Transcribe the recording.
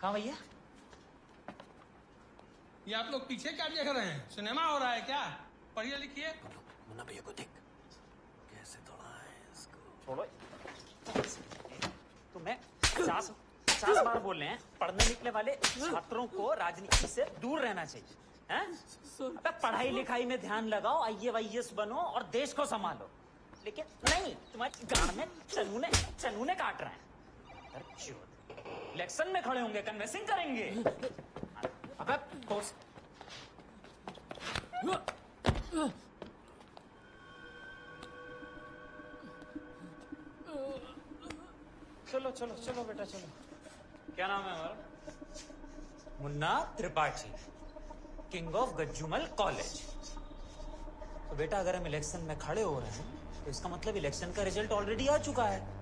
हाँ भैया। ये आप लोग पीछे क्या देख रहे हैं? सिनेमा हो रहा है क्या? पढ़िए लिखिए। मुन्ना भैया को देख कैसे तोड़ा है इसको। छोड़ो। तुम्हें 50 बार बोल रहे हैं पढ़ने निकले वाले छात्रों को राजनीति से दूर रहना चाहिए हैं? अबे पढ़ाई लिखाई में ध्यान लगाओ, IAS बनो और देश को संभालो। लेकिन नहीं, तुम्हारी गांड में चनूने काट रहे हैं। इलेक्शन में खड़े होंगे, कन्वेंसिंग करेंगे। अबे बोस। चलो चलो चलो बेटा चलो। क्या नाम है हमारा? Munna Tripathi, king of Gajjumal college. तो बेटा अगर हम इलेक्शन में खड़े हो रहे हैं तो इसका मतलब इलेक्शन का रिजल्ट ऑलरेडी आ चुका है।